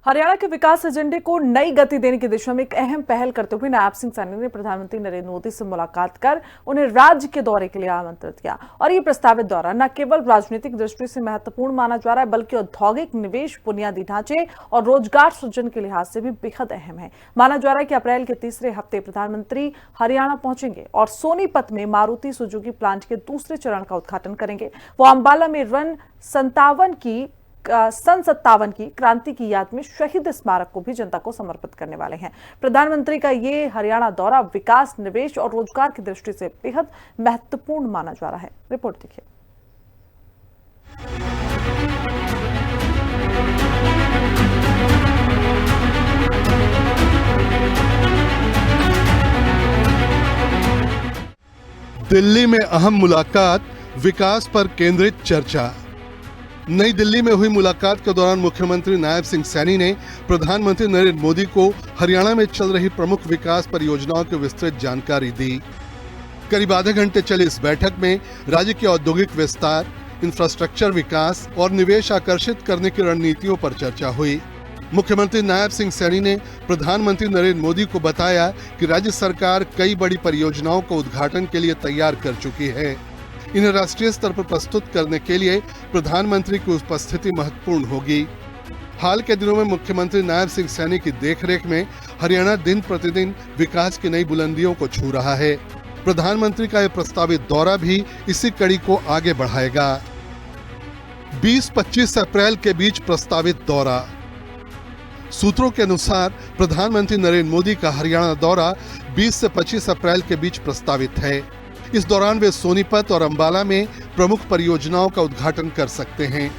हरियाणा के विकास एजेंडे को नई गति देने की दिशा में एक अहम पहल करते हुए नायब सिंह सैनी ने प्रधानमंत्री नरेंद्र मोदी से मुलाकात कर उन्हें राज्य के दौरे के लिए आमंत्रित किया। और ये प्रस्तावित दौरा न केवल राजनीतिक दृष्टि से महत्वपूर्ण माना जा रहा है, बल्कि औद्योगिक निवेश, बुनियादी ढांचे और रोजगार सृजन के लिहाज से भी बेहद अहम है। माना जा रहा है कि अप्रैल के तीसरे हफ्ते प्रधानमंत्री हरियाणा पहुंचेंगे और सोनीपत में मारुति सुजुकी प्लांट के दूसरे चरण का उद्घाटन करेंगे। वो अंबाला में सन 57 की क्रांति की याद में शहीद स्मारक को भी जनता को समर्पित करने वाले हैं। प्रधानमंत्री का ये हरियाणा दौरा विकास, निवेश और रोजगार की दृष्टि से बेहद महत्वपूर्ण माना जा रहा है। रिपोर्ट देखिए। दिल्ली में अहम मुलाकात, विकास पर केंद्रित चर्चा। नई दिल्ली में हुई मुलाकात के दौरान मुख्यमंत्री नायब सिंह सैनी ने प्रधानमंत्री नरेंद्र मोदी को हरियाणा में चल रही प्रमुख विकास परियोजनाओं की विस्तृत जानकारी दी। करीब आधे घंटे चली इस बैठक में राज्य के औद्योगिक विस्तार, इंफ्रास्ट्रक्चर विकास और निवेश आकर्षित करने की रणनीतियों पर चर्चा हुई। मुख्यमंत्री नायब सिंह सैनी ने प्रधानमंत्री नरेंद्र मोदी को बताया कि राज्य सरकार कई बड़ी परियोजनाओं को उद्घाटन के लिए तैयार कर चुकी है। इन्हें राष्ट्रीय स्तर पर प्रस्तुत करने के लिए प्रधानमंत्री की उपस्थिति महत्वपूर्ण होगी। हाल के दिनों में मुख्यमंत्री नायब सिंह सैनी की देखरेख में हरियाणा दिन प्रतिदिन विकास की नई बुलंदियों को छू रहा है। प्रधानमंत्री का यह प्रस्तावित दौरा भी इसी कड़ी को आगे बढ़ाएगा। 20-25 अप्रैल के बीच प्रस्तावित दौरा। सूत्रों के अनुसार प्रधानमंत्री नरेंद्र मोदी का हरियाणा दौरा 20 से 25 अप्रैल के बीच प्रस्तावित है। इस दौरान वे सोनीपत और अंबाला में प्रमुख परियोजनाओं का उद्घाटन कर सकते हैं।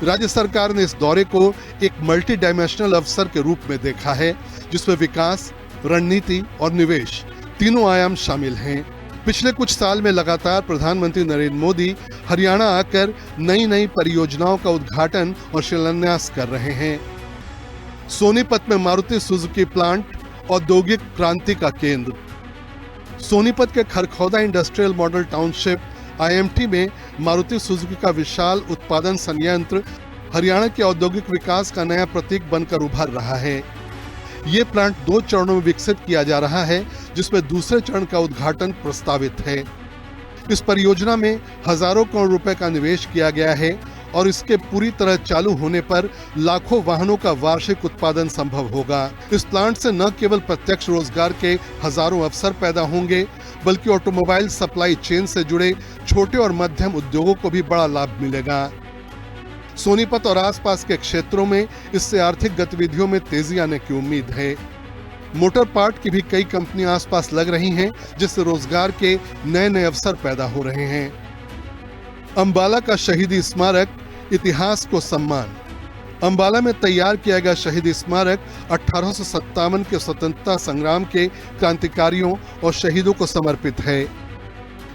राज्य सरकार ने इस दौरे को एक मल्टी डायमेंशनल अवसर के रूप में देखा है, जिसमें विकास, रणनीति और निवेश तीनों आयाम शामिल हैं। पिछले कुछ साल में लगातार प्रधानमंत्री नरेंद्र मोदी हरियाणा आकर नई परियोजनाओं का उद्घाटन और शिलान्यास कर रहे हैं। सोनीपत में मारुति सुजुकी प्लांट, औद्योगिक क्रांति का केंद्र। सोनीपत के Kharkhauda industrial model township IMT में मारुति सुजुकी का विशाल उत्पादन संयंत्र हरियाणा के औद्योगिक विकास का नया प्रतीक बनकर उभर रहा है। ये प्लांट 2 चरणों में विकसित किया जा रहा है, जिसमें दूसरे चरण का उद्घाटन प्रस्तावित है। इस परियोजना में हजारों करोड़ रुपए का निवेश किया गया है और इसके पूरी तरह चालू होने पर लाखों वाहनों का वार्षिक उत्पादन संभव होगा। इस प्लांट से न केवल प्रत्यक्ष रोजगार के हजारों अवसर पैदा होंगे, बल्कि ऑटोमोबाइल सप्लाई चेन से जुड़े छोटे और मध्यम उद्योगों को भी बड़ा लाभ मिलेगा। सोनीपत और आसपास के क्षेत्रों में इससे आर्थिक गतिविधियों में तेजी आने की उम्मीद है। मोटर पार्ट की भी कई कंपनियां आसपास लग रही हैं, जिससे रोजगार के नए अवसर पैदा हो रहे हैं। अंबाला का शहीदी स्मारक, इतिहास को सम्मान। अंबाला में तैयार किया गया शहीदी स्मारक 1857 के स्वतंत्रता संग्राम के क्रांतिकारियों और शहीदों को समर्पित है।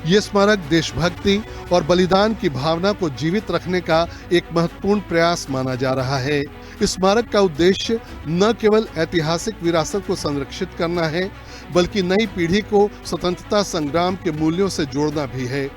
ये स्मारक देशभक्ति और बलिदान की भावना को जीवित रखने का एक महत्वपूर्ण प्रयास माना जा रहा है। इस स्मारक का उद्देश्य न केवल ऐतिहासिक विरासत को संरक्षित करना है, बल्कि नई पीढ़ी को स्वतंत्रता संग्राम के मूल्यों से जोड़ना भी है।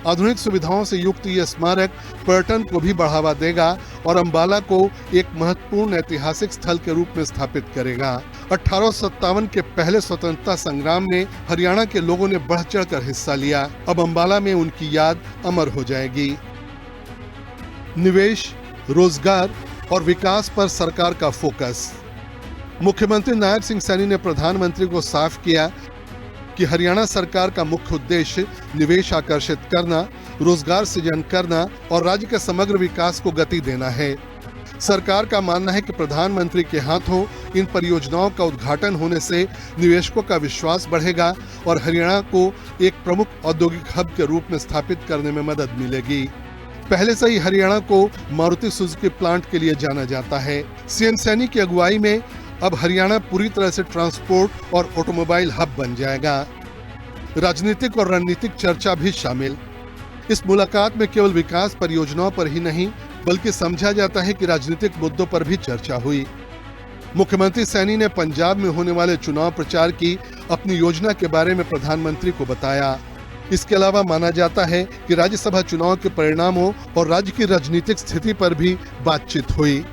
आधुनिक सुविधाओं से युक्त यह स्मारक पर्यटन को भी बढ़ावा देगा और अंबाला को एक महत्वपूर्ण ऐतिहासिक स्थल के रूप में स्थापित करेगा। 1857 के पहले स्वतंत्रता संग्राम में हरियाणा के लोगों ने बढ़ चढ़कर हिस्सा लिया। अब अंबाला में उनकी याद अमर हो जाएगी। निवेश, रोजगार और विकास पर सरकार का फोकस। मुख्यमंत्री नायब सिंह सैनी ने प्रधानमंत्री को साफ किया कि हरियाणा सरकार का मुख्य उद्देश्य निवेश आकर्षित करना, रोजगार सृजन करना और राज्य के समग्र विकास को गति देना है। सरकार का मानना है कि प्रधानमंत्री के हाथों इन परियोजनाओं का उद्घाटन होने से निवेशकों का विश्वास बढ़ेगा और हरियाणा को एक प्रमुख औद्योगिक हब के रूप में स्थापित करने में मदद मिलेगी। पहले से ही हरियाणा को मारुति सुजुकी प्लांट के लिए जाना जाता है। CM सैनी की अगुवाई में अब हरियाणा पूरी तरह से ट्रांसपोर्ट और ऑटोमोबाइल हब बन जाएगा। राजनीतिक और रणनीतिक चर्चा भी शामिल। इस मुलाकात में केवल विकास परियोजनाओं पर ही नहीं, बल्कि समझा जाता है कि राजनीतिक मुद्दों पर भी चर्चा हुई। मुख्यमंत्री सैनी ने पंजाब में होने वाले चुनाव प्रचार की अपनी योजना के बारे में प्रधानमंत्री को बताया। इसके अलावा माना जाता है कि राज्यसभा चुनाव के परिणामों और राज्य की राजनीतिक स्थिति पर भी बातचीत हुई।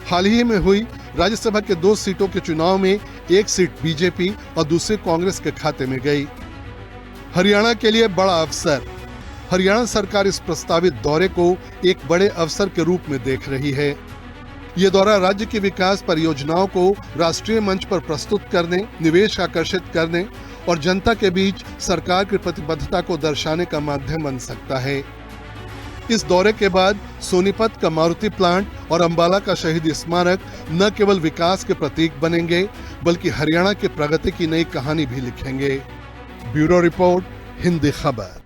हाल ही में हुई राज्यसभा के 2 सीटों के चुनाव में एक सीट बीजेपी और दूसरी कांग्रेस के खाते में गई। हरियाणा के लिए बड़ा अवसर। हरियाणा सरकार इस प्रस्तावित दौरे को एक बड़े अवसर के रूप में देख रही है। ये दौरा राज्य की विकास परियोजनाओं को राष्ट्रीय मंच पर प्रस्तुत करने, निवेश आकर्षित करने और जनता के बीच सरकार की प्रतिबद्धता को दर्शाने का माध्यम बन सकता है। इस दौरे के बाद सोनीपत का मारुति प्लांट और अंबाला का शहीद स्मारक न केवल विकास के प्रतीक बनेंगे, बल्कि हरियाणा की प्रगति की नई कहानी भी लिखेंगे। ब्यूरो रिपोर्ट, हिंदी खबर।